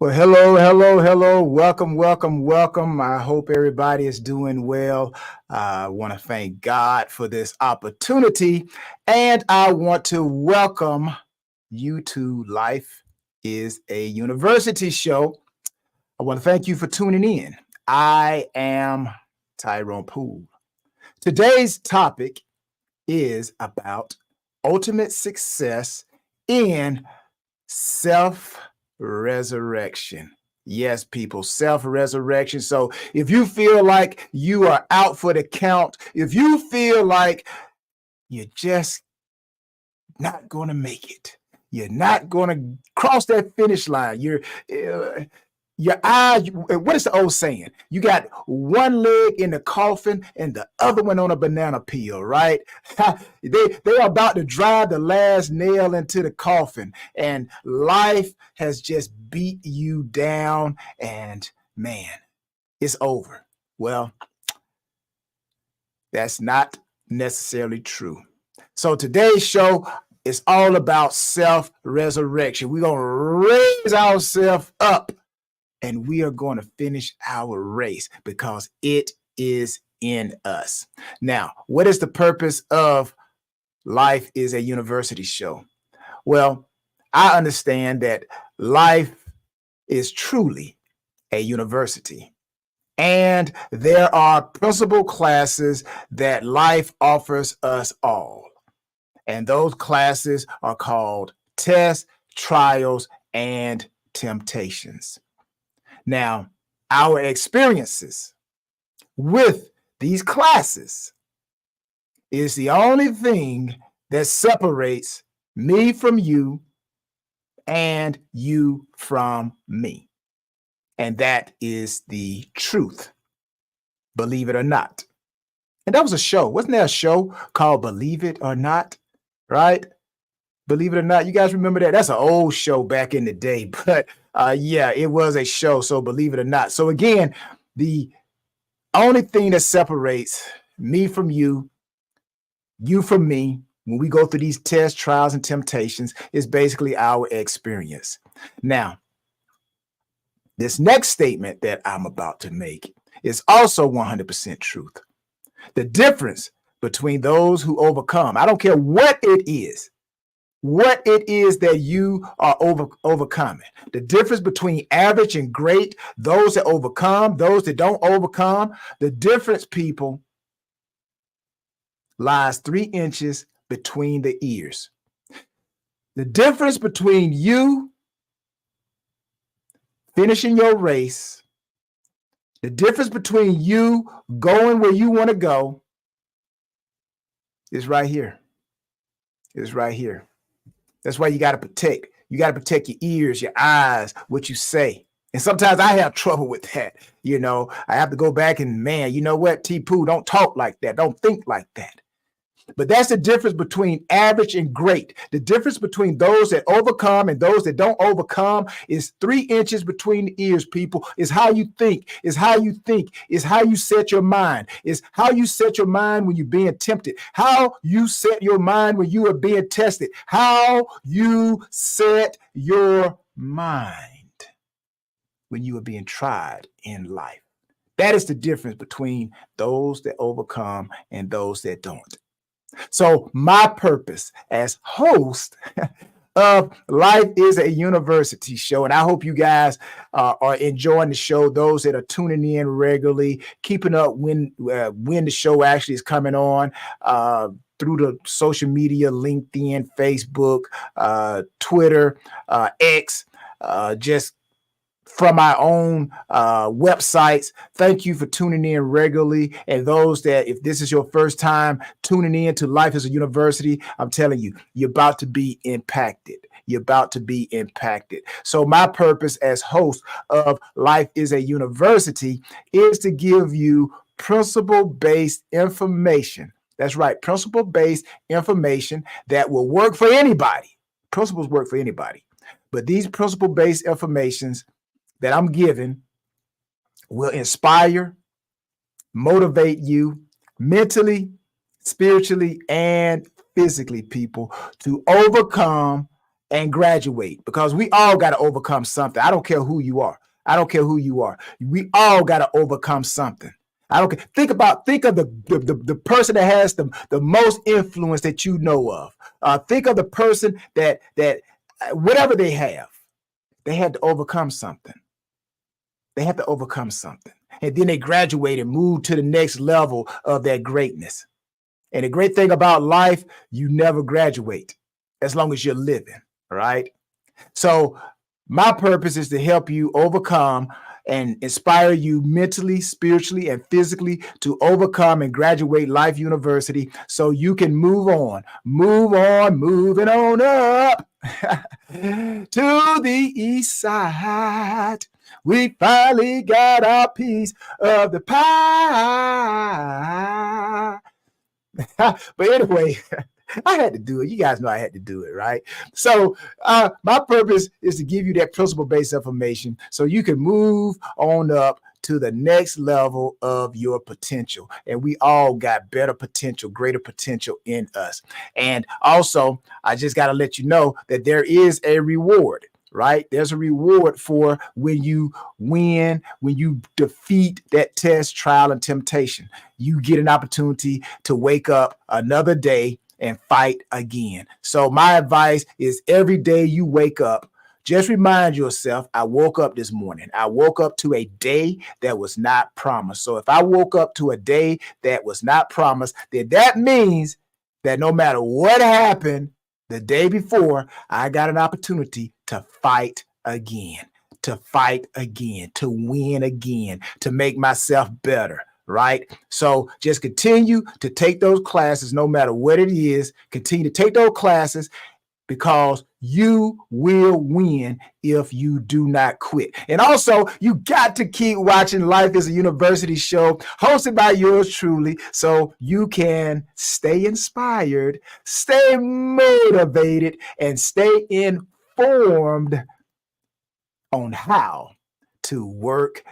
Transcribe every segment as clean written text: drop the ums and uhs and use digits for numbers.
Well, hello, hello, hello. Welcome, welcome, welcome. I hope everybody is doing well. I want to thank God for this opportunity, and I want to welcome you to Life is a University show. I want to thank you for tuning in. I am Tyrone Poole. Today's topic is about ultimate success in self resurrection. Yes, people, self resurrection. So if you feel like you are out for the count, if you feel like you're just not going to make it, you're not going to cross that finish line, uh, your eye, what is the old saying? You got one leg in the coffin and the other one on a banana peel, right? They're about to drive the last nail into the coffin, and life has just beat you down, and man, it's over. Well, that's not necessarily true. So today's show is all about self resurrection. We're going to raise ourselves up and we are going to finish our race because it is in us. Now, what is the purpose of Life is a University show? Well, I understand that life is truly a university. And there are principal classes that life offers us all. And those classes are called tests, trials, and temptations. Now, our experiences with these classes is the only thing that separates me from you and you from me. And that is the truth, believe it or not. And that was a show. Wasn't there a show called Believe It or Not? Right? Believe it or not, you guys remember that? That's an old show back in the day, but yeah, it was a show. So believe it or not. So again, the only thing that separates me from you from me, when we go through these tests, trials, and temptations, is basically our experience. Now, this next statement that I'm about to make is also 100% truth. The difference between those who overcome, I don't care what it is that you are overcoming. The difference between average and great, those that overcome, those that don't overcome, the difference, people, lies 3 inches between the ears. The difference between you finishing your race, the difference between you going where you want to go is right here. Is right here. That's why you got to protect. You got to protect your ears, your eyes, what you say. And sometimes I have trouble with that. I have to go back and, man, you know what, T-Poo, don't talk like that. Don't think like that. But that's the difference between average and great. The difference between those that overcome and those that don't overcome is 3 inches between the ears, people. Is how you think, is how you think, is how you set your mind, is how you set your mind when you're being tempted, how you set your mind when you are being tested, how you set your mind when you are being tried in life. That is the difference between those that overcome and those that don't. So my purpose as host of Life is a University show, and I hope you guys are enjoying the show. Those that are tuning in regularly, keeping up when the show actually is coming on. Through the social media, LinkedIn, Facebook, Twitter, X, just from my own websites. Thank you for tuning in regularly. And those that, if this is your first time tuning in to Life is a University, I'm telling you, you're about to be impacted. You're about to be impacted. So my purpose as host of Life is a University is to give you principle-based information. That's right, principle-based information that will work for anybody. Principles work for anybody. But these principle-based informations that I'm giving will inspire, motivate you mentally, spiritually, and physically, people, to overcome and graduate, because we all got to overcome something. I don't care who you are. I don't care who you are. We all got to overcome something. I don't care. Think of the person that has the most influence that you know of. Think of the person that whatever they had to overcome something. They have to overcome something. And then they graduate and move to the next level of their greatness. And the great thing about life, you never graduate as long as you're living, right? So my purpose is to help you overcome and inspire you mentally, spiritually, and physically to overcome and graduate Life University so you can moving on up to the east side. We finally got our piece of the pie. But anyway, I had to do it. You guys know I had to do it, right? So my purpose is to give you that principle-based information so you can move on up to the next level of your potential. And we all got better potential, greater potential in us. And also, I just got to let you know that there is a reward. Right? There's a reward for when you win, when you defeat that test, trial, and temptation. You get an opportunity to wake up another day and fight again. So my advice is every day you wake up, just remind yourself, I woke up this morning. I woke up to a day that was not promised. So if I woke up to a day that was not promised, then that means that no matter what happened the day before, I got an opportunity to fight again, to win again, to make myself better, right? So just continue to take those classes, no matter what it is. Continue to take those classes because you will win if you do not quit. And also, you got to keep watching Life is a University show hosted by yours truly so you can stay inspired, stay motivated, and stay informed on how to work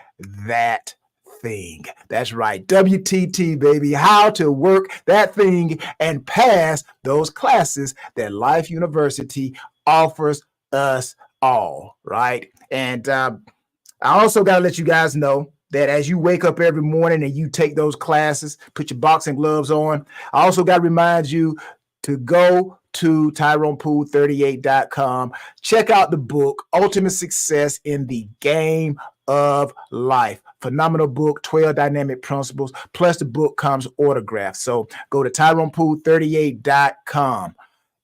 that thing. That's right. WTT, baby. How to work that thing and pass those classes that Life University offers us all, right? And I also got to let you guys know that as you wake up every morning and you take those classes, put your boxing gloves on, I also got to remind you to go to TyronePoole38.com. Check out the book, Ultimate Success in the Game of Life. Phenomenal book, 12 dynamic principles, plus the book comes autographed. So go to TyronePoole38.com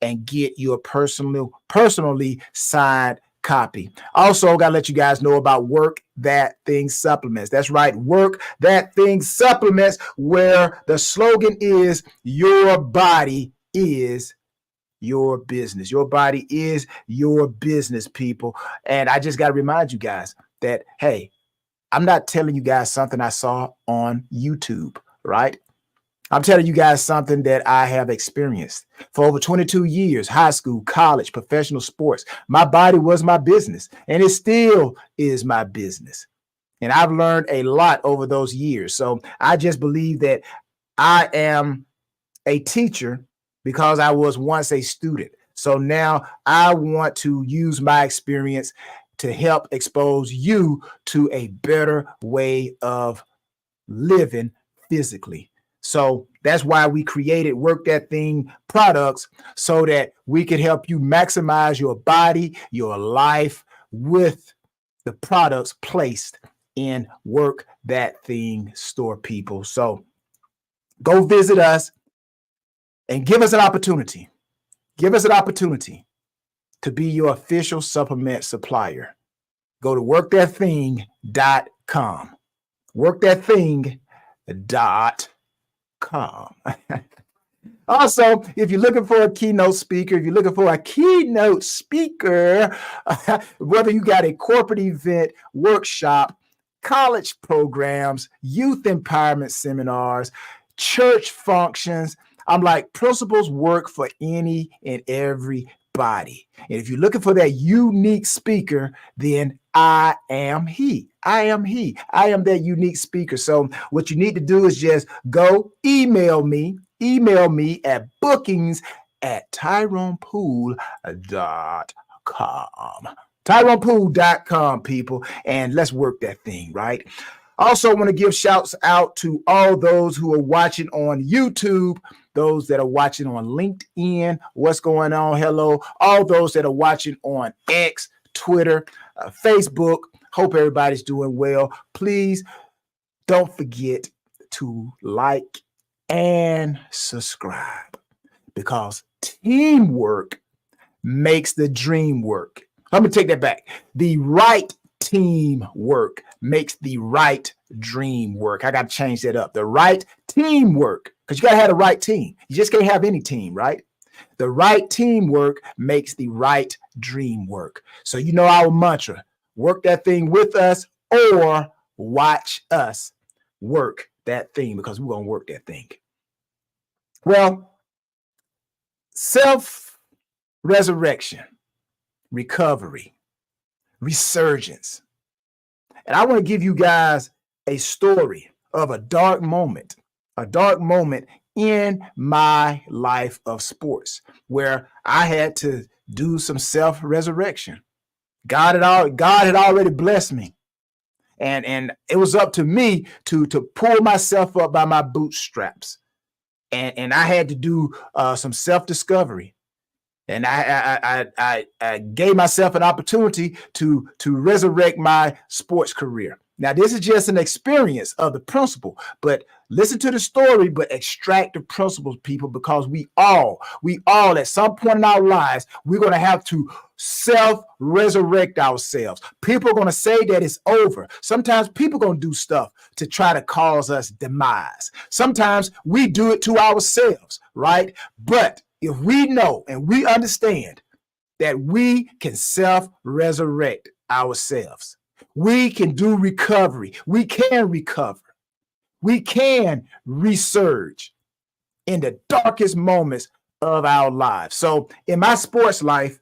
and get your personally signed copy. Also, got to let you guys know about Work That Thing supplements. That's right, Work That Thing supplements, where the slogan is your body is your business. Your body is your business, people. And I just got to remind you guys that, hey, I'm not telling you guys something I saw on YouTube, right? I'm telling you guys something that I have experienced for over 22 years, high school, college, professional sports. My body was my business, and it still is my business. And I've learned a lot over those years. So I just believe that I am a teacher because I was once a student. So now I want to use my experience to help expose you to a better way of living physically. So that's why we created Work That Thing products, so that we could help you maximize your body, your life with the products placed in Work That Thing store, people. So go visit us and give us an opportunity. Give us an opportunity to be your official supplement supplier. Go to workthatthing.com. Workthatthing.com. Also, if you're looking for a keynote speaker, whether you got a corporate event, workshop, college programs, youth empowerment seminars, church functions, I'm like, principles work for any and everybody. And if you're looking for that unique speaker, then I am he. I am that unique speaker. So what you need to do is just go email me at bookings@tyronepoole.com. TyronePoole.com, people, and let's work that thing, right? Also want to give shouts out to all those who are watching on YouTube, those that are watching on LinkedIn. What's going on? Hello. All those that are watching on X, Twitter, Facebook. Hope everybody's doing well. Please don't forget to like and subscribe, because teamwork makes the dream work. I'm going to take that back. The right teamwork makes the right dream work. I got to change that up. The right teamwork, because you got to have the right team. You just can't have any team, right? The right teamwork makes the right dream work. So you know our mantra: work that thing with us or watch us work that thing, because we're going to work that thing. Well, self-resurrection, recovery, resurgence. And I want to give you guys a story of a dark moment in my life of sports where I had to do some self-resurrection. God had already blessed me. And it was up to me to pull myself up by my bootstraps. And I had to do some self-discovery. And I gave myself an opportunity to resurrect my sports career. Now, this is just an experience of the principle, but listen to the story, but extract the principles, people, because we all at some point in our lives, we're going to have to self-resurrect ourselves. People are going to say that it's over. Sometimes people are going to do stuff to try to cause us demise. Sometimes we do it to ourselves, right? But if we know and we understand that we can self-resurrect ourselves, we can do recovery. We can recover. We can resurge in the darkest moments of our lives. So in my sports life,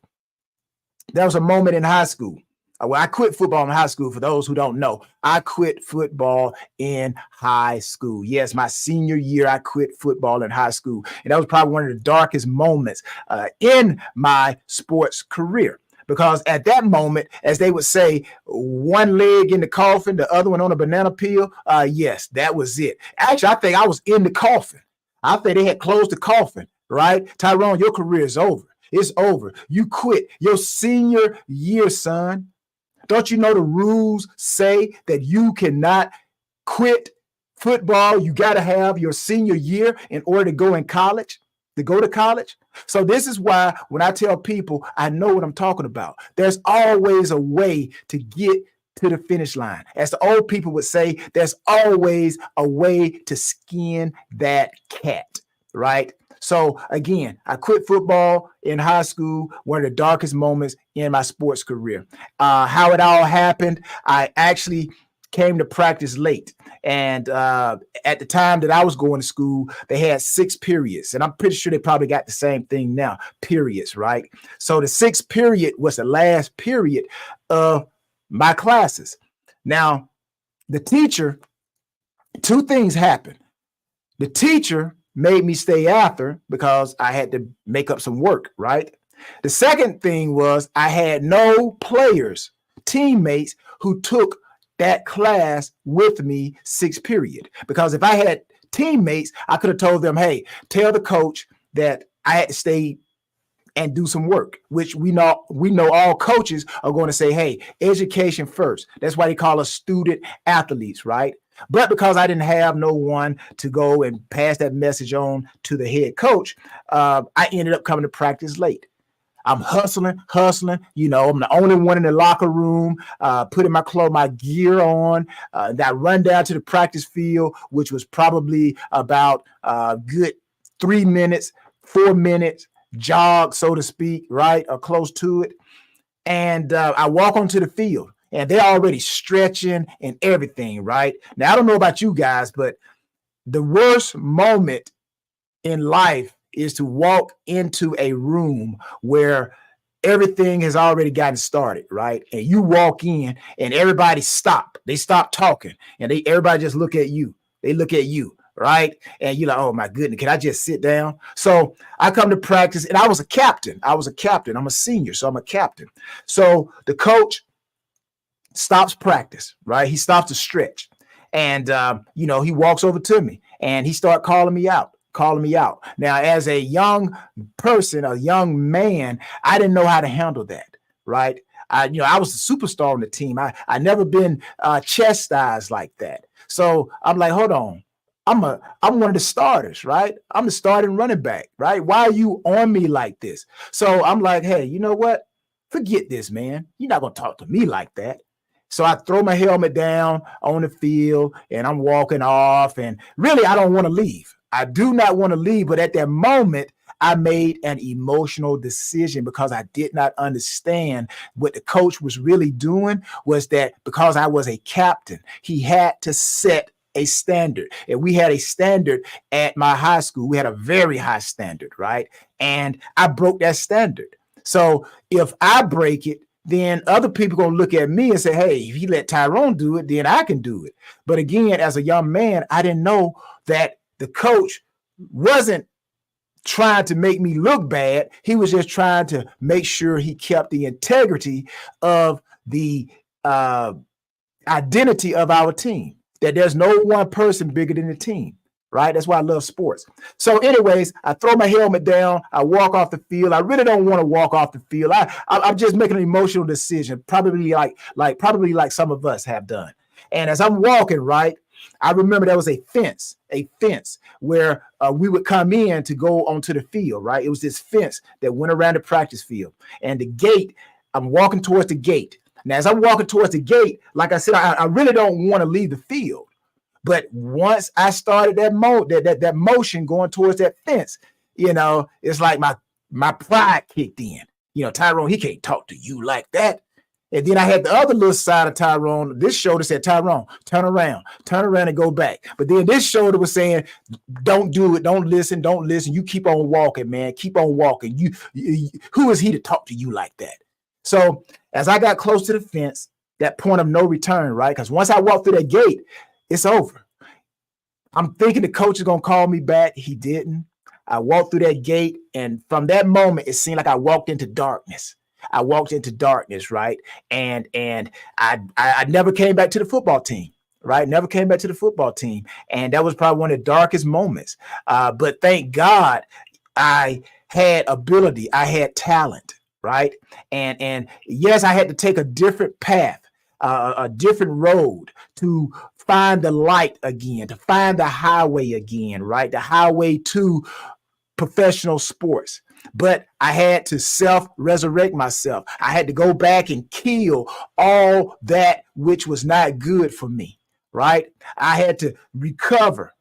there was a moment in high school. Well, I quit football in high school. For those who don't know, I quit football in high school. Yes, my senior year, I quit football in high school. And that was probably one of the darkest moments in my sports career. Because at that moment, as they would say, one leg in the coffin, the other one on a banana peel. Yes, that was it. Actually, I think I was in the coffin. I think they had closed the coffin, right? Tyrone, your career is over. It's over. You quit your senior year, son. Don't you know the rules say that you cannot quit football? You got to have your senior year in order to go to college. So this is why when I tell people, I know what I'm talking about. There's always a way to get to the finish line. As the old people would say, there's always a way to skin that cat, right? So again, I quit football in high school, one of the darkest moments in my sports career. How it all happened, I actually came to practice late. And at the time that I was going to school, they had 6 periods. And I'm pretty sure they probably got the same thing now, periods, right? So the 6th period was the last period of my classes. Now, the teacher, 2 things happened. The teacher made me stay after because I had to make up some work, right? The second thing was I had no players, teammates who took that class with me 6th period. Because if I had teammates, I could have told them, hey, tell the coach that I had to stay and do some work, which we know all coaches are going to say, hey, education first. That's why they call us student athletes, right? But because I didn't have no one to go and pass that message on to the head coach, I ended up coming to practice late. I'm hustling. You know, I'm the only one in the locker room, putting my gear on. I run down to the practice field, which was probably about a good 3 minutes, 4 minutes jog, so to speak, right? Or close to it. And I walk onto the field. And they're already stretching and everything, right? Now, I don't know about you guys, but the worst moment in life is to walk into a room where everything has already gotten started, right? And you walk in and everybody stop. They stop talking and everybody just look at you. They look at you. right? And you're like, oh my goodness, can I just sit down? So I come to practice, and I was a captain. I'm a senior, so I'm a captain. So the coach stops practice, right? He stops to stretch. And, he walks over to me and he started calling me out. Now, as a young person, a young man, I didn't know how to handle that, right? I was a superstar on the team. I never been chastised like that. So I'm like, hold on. I'm one of the starters, right? I'm the starting running back, right? Why are you on me like this? So I'm like, hey, you know what? Forget this, man. You're not going to talk to me like that. So I throw my helmet down on the field and I'm walking off. And really, I don't want to leave. I do not want to leave. But at that moment, I made an emotional decision because I did not understand what the coach was really doing was that because I was a captain, he had to set a standard. And we had a standard at my high school. We had a very high standard, right? And I broke that standard. So if I break it, then other people going to look at me and say, hey, if he let Tyrone do it, then I can do it. But again, as a young man, I didn't know that the coach wasn't trying to make me look bad. He was just trying to make sure he kept the integrity of the identity of our team, that there's no one person bigger than the team. Right? That's why I love sports. So anyways, I throw my helmet down. I walk off the field. I really don't want to walk off the field. I'm just making an emotional decision, probably like some of us have done. And as I'm walking, right, I remember there was a fence where we would come in to go onto the field, right? It was this fence that went around the practice field. And the gate, I'm walking towards the gate. Now, as I'm walking towards the gate, like I said, I really don't want to leave the field. But once I started that motion going towards that fence, it's like my pride kicked in. Tyrone, he can't talk to you like that. And then I had the other little side of Tyrone. This shoulder said, Tyrone, turn around and go back. But then this shoulder was saying, don't do it. Don't listen. You keep on walking, man. Keep on walking. Who is he to talk to you like that? So as I got close to the fence, that point of no return, right? Because once I walked through that gate, it's over. I'm thinking the coach is going to call me back. He didn't. I walked through that gate, and from that moment, it seemed like I walked into darkness. Right? And I never came back to the football team, right? Never came back to the football team. And that was probably one of the darkest moments. But thank God I had ability. I had talent, right? And yes, I had to take a different path, a different road to find the light again, to find the highway again, right? The highway to professional sports. But I had to self-resurrect myself. I had to go back and kill all that which was not good for me, right? I had to recover.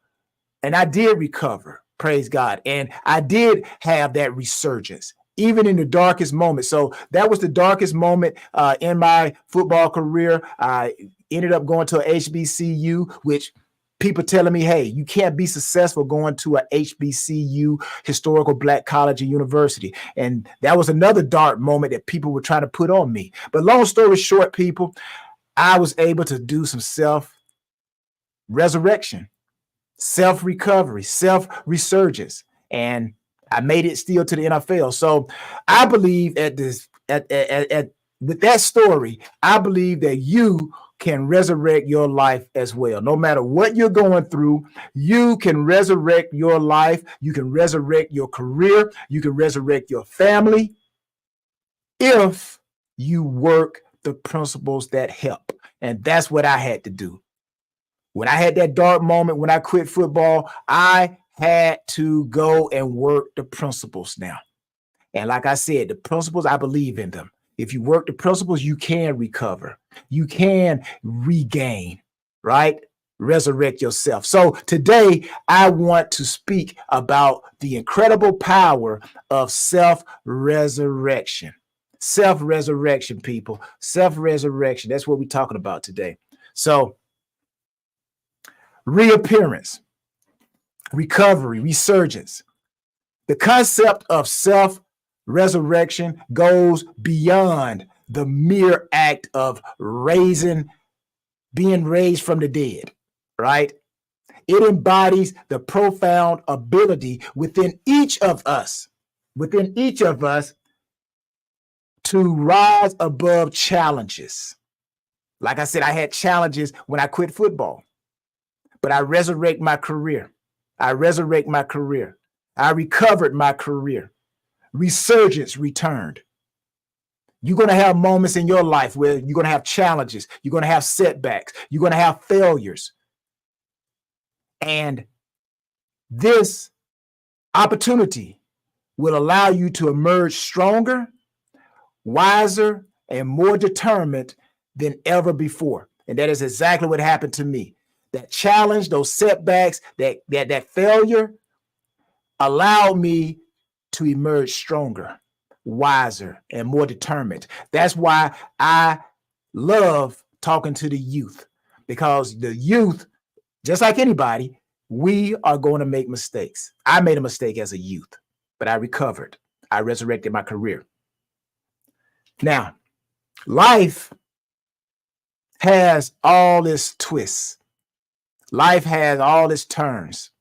And I did recover, praise God. And I did have that resurgence, even in the darkest moment. So that was the darkest moment in my football career. I ended up going to a HBCU, which people telling me, hey, you can't be successful going to a HBCU, historical Black college or university. And that was another dark moment that people were trying to put on me. But long story short, people, I was able to do some self-resurrection, self-recovery, self-resurgence. And I made it still to the NFL. So I believe with that story, I believe that you can resurrect your life as well. No matter what you're going through, you can resurrect your life. You can resurrect your career. You can resurrect your family if you work the principles that help. And that's what I had to do. When I had that dark moment, when I quit football, I had to go and work the principles now. And like I said, the principles, I believe in them. If you work the principles, you can recover. You can regain, right? Resurrect yourself. So today, I want to speak about the incredible power of self-resurrection. Self-resurrection, people. Self-resurrection. That's what we're talking about today. So, reappearance, recovery, resurgence. The concept of self-resurrection goes beyond the mere act of being raised from the dead, right? It embodies the profound ability within each of us to rise above challenges. Like I said, I had challenges when I quit football, but I resurrect my career. I recovered my career. Resurgence returned. You're going to have moments in your life where you're going to have challenges. You're going to have setbacks. You're going to have failures. And this opportunity will allow you to emerge stronger, wiser, and more determined than ever before. And that is exactly what happened to me. That challenge, those setbacks, that failure allowed me to emerge stronger, wiser, and more determined. That's why I love talking to the youth, because the youth, just like anybody, we are going to make mistakes. I made a mistake as a youth, but I recovered. I resurrected my career. Now, life has all its twists. Life has all its turns.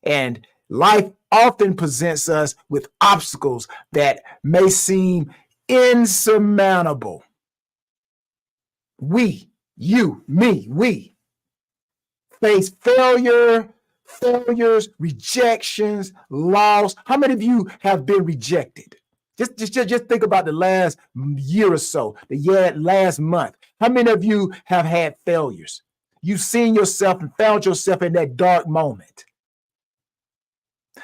And life often presents us with obstacles that may seem insurmountable. We face failures, rejections, loss. How many of you have been rejected? Just think about the last year or so, last month. How many of you have had failures? You've seen yourself and found yourself in that dark moment.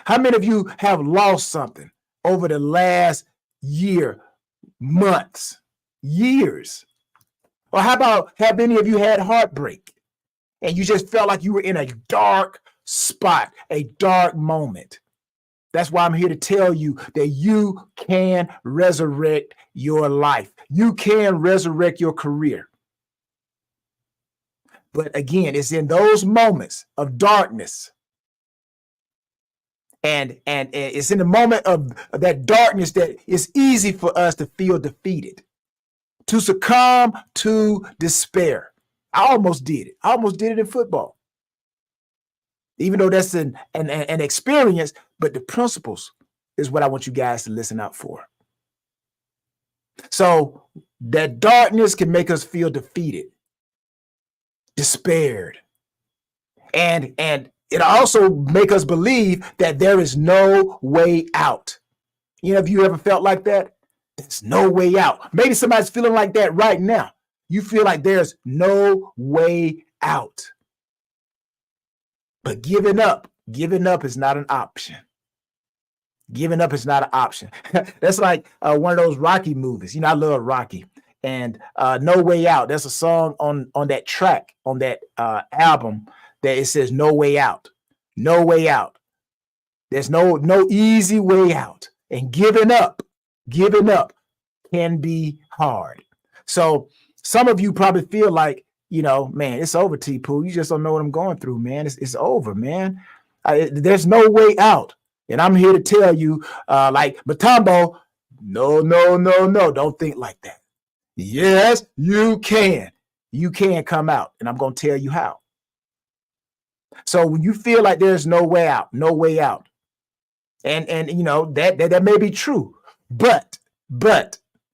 How many of you have lost something over the last year, months, years? Or how about, have any of you had heartbreak and you just felt like you were in a dark spot, a dark moment? That's why I'm here to tell you that you can resurrect your life. You can resurrect your career. But again, it's in those moments of darkness, and it's in the moment of that darkness that it's easy for us to feel defeated, to succumb to despair. I almost did it. I almost did it in football. Even though that's an experience, but the principles is what I want you guys to listen out for. So that darkness can make us feel defeated, despaired, and it also make us believe that there is no way out. You know, have you ever felt like that? There's no way out. Maybe somebody's feeling like that right now. You feel like there's no way out. But giving up is not an option. Giving up is not an option. That's like one of those Rocky movies. You know, I love Rocky. And No Way Out. There's a song on that track, on that album, that it says no way out. No way out. There's no easy way out. And giving up can be hard. So some of you probably feel like, you know, man, it's over, T-Poo. You just don't know what I'm going through, man. It's over, man. There's no way out. And I'm here to tell you, like Matumbo, no, don't think like that. Yes, you can. You can come out, and I'm going to tell you how. So when you feel like there's no way out, and you know that may be true, but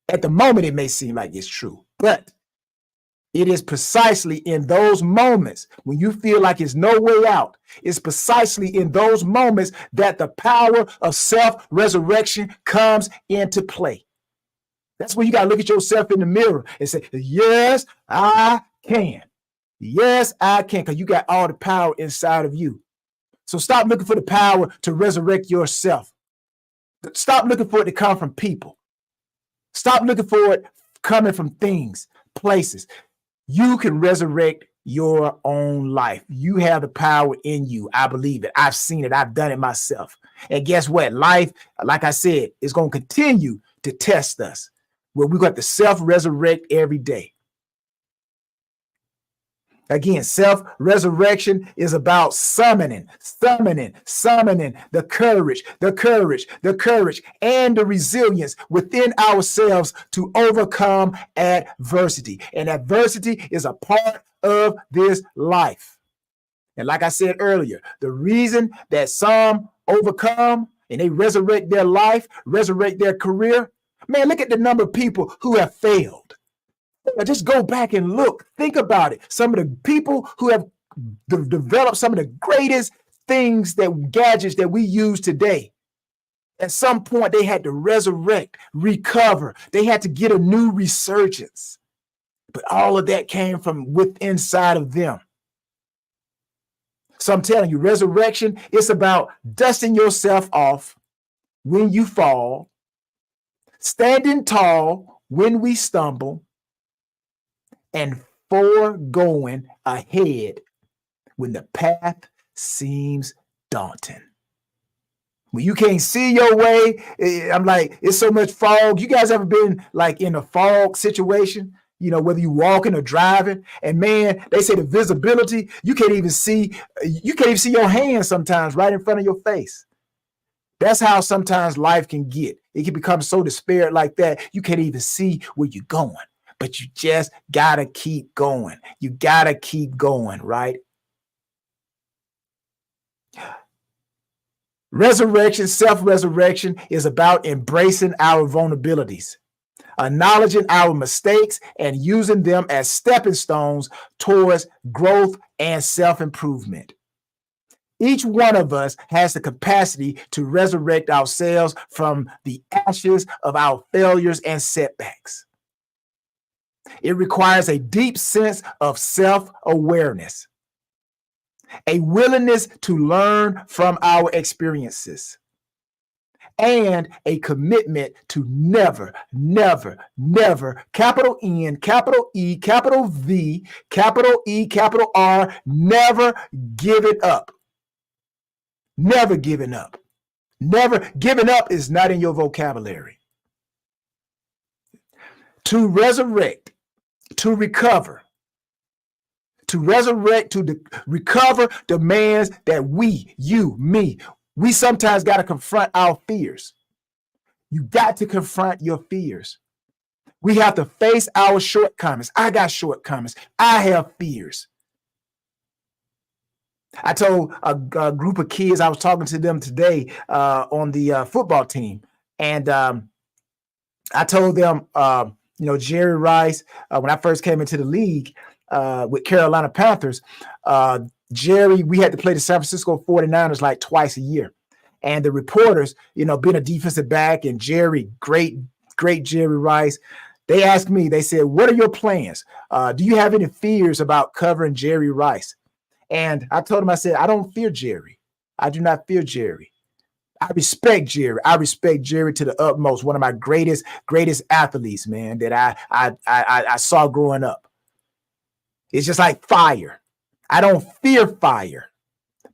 at the moment it may seem like it's true, but it is precisely in those moments when you feel like it's no way out. It's precisely in those moments that the power of self-resurrection comes into play. That's when you got to look at yourself in the mirror and say, yes, I can. Yes, I can, because you got all the power inside of you. So stop looking for the power to resurrect yourself. Stop looking for it to come from people. Stop looking for it coming from things, places. You can resurrect your own life. You have the power in you. I believe it. I've seen it. I've done it myself. And guess what? Life, like I said, is going to continue to test us, where we got to self-resurrect every day. Again, self-resurrection is about summoning the courage, and the resilience within ourselves to overcome adversity. And adversity is a part of this life. And like I said earlier, the reason that some overcome and they resurrect their life, resurrect their career, man, look at the number of people who have failed. Just go back and look. Think about it. Some of the people who have developed some of the greatest things, gadgets that we use today, at some point they had to resurrect, recover. They had to get a new resurgence. But all of that came from within inside of them. So I'm telling you, resurrection, it's about dusting yourself off when you fall, standing tall when we stumble, and foregoing ahead when the path seems daunting. When you can't see your way, I'm like, it's so much fog. You guys ever been like in a fog situation? You know, whether you walking or driving, and man, they say the visibility, you can't even see your hands sometimes right in front of your face. That's how sometimes life can get. It can become so despaired like that, you can't even see where you're going. But you just gotta keep going. You gotta keep going, right? Resurrection, self-resurrection is about embracing our vulnerabilities, acknowledging our mistakes, and using them as stepping stones towards growth and self-improvement. Each one of us has the capacity to resurrect ourselves from the ashes of our failures and setbacks. It requires a deep sense of self-awareness, a willingness to learn from our experiences, and a commitment to never, capital N, capital E, capital V, capital E, capital R, never give it up. Never giving up. Never giving up is not in your vocabulary. To resurrect, to recover, recover demands that we sometimes got to confront our fears. You got to confront your fears. We have to face our shortcomings. I got shortcomings. I have fears. I told a group of kids, I was talking to them today on the football team, and I told them, Jerry Rice, when I first came into the league with Carolina Panthers, Jerry, we had to play the San Francisco 49ers like twice a year. And the reporters, being a defensive back, and Jerry, great Jerry Rice, they asked me, they said, what are your plans? Do you have any fears about covering Jerry Rice? And I told him, I said, I don't fear Jerry. I do not fear Jerry. I respect Jerry. I respect Jerry to the utmost. One of my greatest athletes, man, that I saw growing up. It's just like fire. I don't fear fire,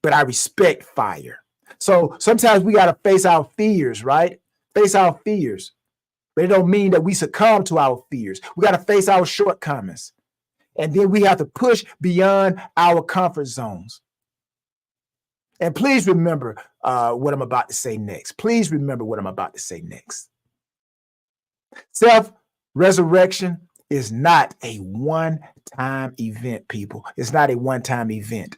but I respect fire. So sometimes we got to face our fears, right? Face our fears. But it don't mean that we succumb to our fears. We got to face our shortcomings. And then we have to push beyond our comfort zones. And please remember what I'm about to say next. Please remember what I'm about to say next. Self-resurrection is not a one-time event, people. It's not a one-time event.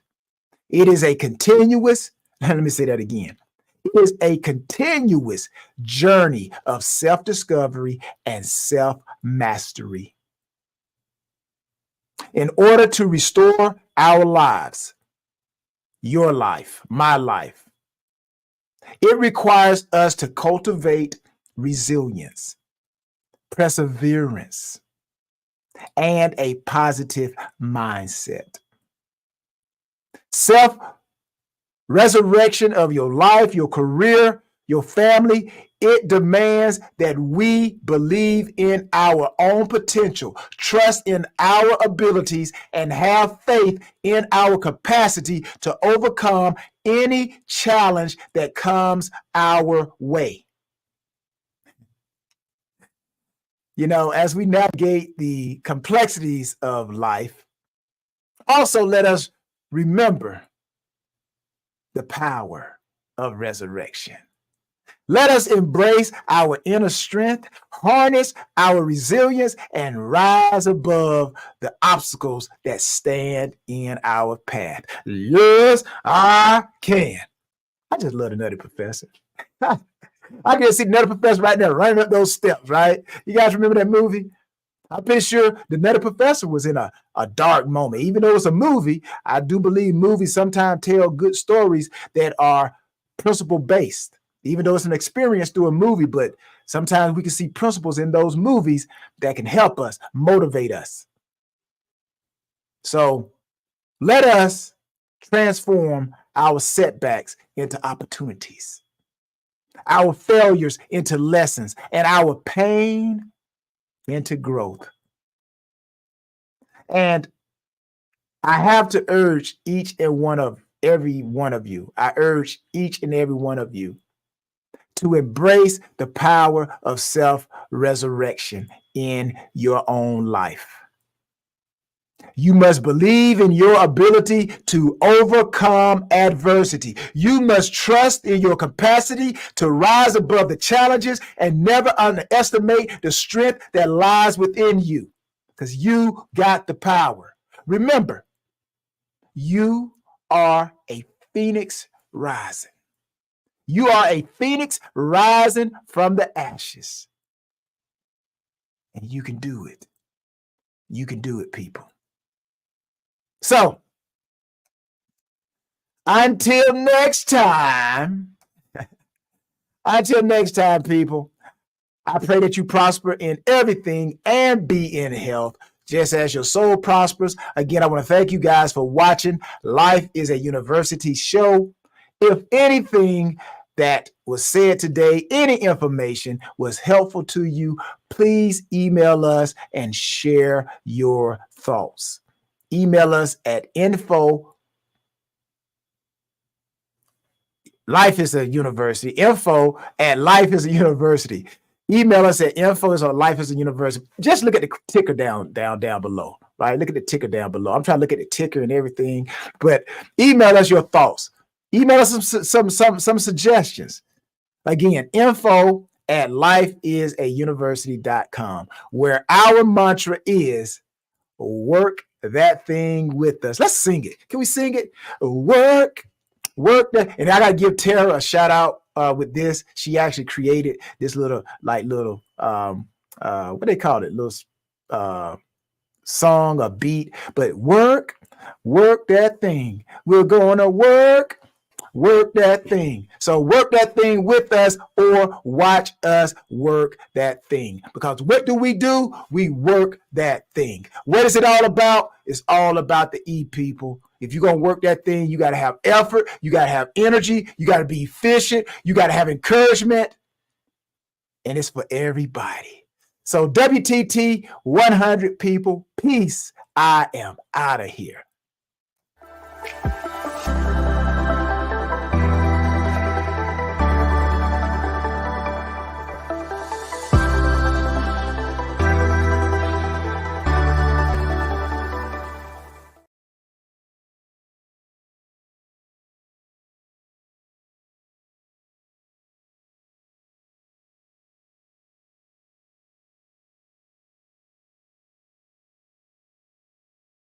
It is a continuous, let me say that again. It is a continuous journey of self-discovery and self-mastery. In order to restore our lives, your life, my life, it requires us to cultivate resilience, perseverance, and a positive mindset. Self-resurrection of your life, your career, your family, it demands that we believe in our own potential, trust in our abilities, and have faith in our capacity to overcome any challenge that comes our way. As we navigate the complexities of life, also let us remember the power of resurrection. Let us embrace our inner strength, harness our resilience, and rise above the obstacles that stand in our path. Yes, I can. I just love the Nutty Professor. I can see the Nutty Professor right there running up those steps, right? You guys remember that movie? I'm pretty sure the Nutty Professor was in a dark moment. Even though it's a movie, I do believe movies sometimes tell good stories that are principle based. Even though it's an experience through a movie, but sometimes we can see principles in those movies that can help us, motivate us. So let us transform our setbacks into opportunities, our failures into lessons, and our pain into growth. And I have to urge every one of you. I urge each and every one of you to embrace the power of self-resurrection in your own life. You must believe in your ability to overcome adversity. You must trust in your capacity to rise above the challenges and never underestimate the strength that lies within you, because you got the power. Remember, you are a phoenix rising. You are a phoenix rising from the ashes. And you can do it. You can do it, people. So, until next time, people, I pray that you prosper in everything and be in health, just as your soul prospers. Again, I want to thank you guys for watching. Life is a University show. If anything that was said today, any information was helpful to you, please email us and share your thoughts. Email us at info. Life is a University. Info at Life is a University. Email us at info@lifeisauniversity. Just look at the ticker down below, right? Look at the ticker down below. I'm trying to look at the ticker and everything, but email us your thoughts. Email us some suggestions. Again, info@lifeisauniversity.com, where our mantra is work that thing with us. Let's sing it. Can we sing it? Work that. And I gotta give Tara a shout out with this. She actually created this little what they call it, little song, a beat. But work that thing. We're gonna work that thing. So work that thing with us or watch us work that thing. Because what do? We work that thing. What is it all about? It's all about the E, people. If you're going to work that thing, you got to have effort. You got to have energy. You got to be efficient. You got to have encouragement. And it's for everybody. So WTT 100 people, peace. I am out of here.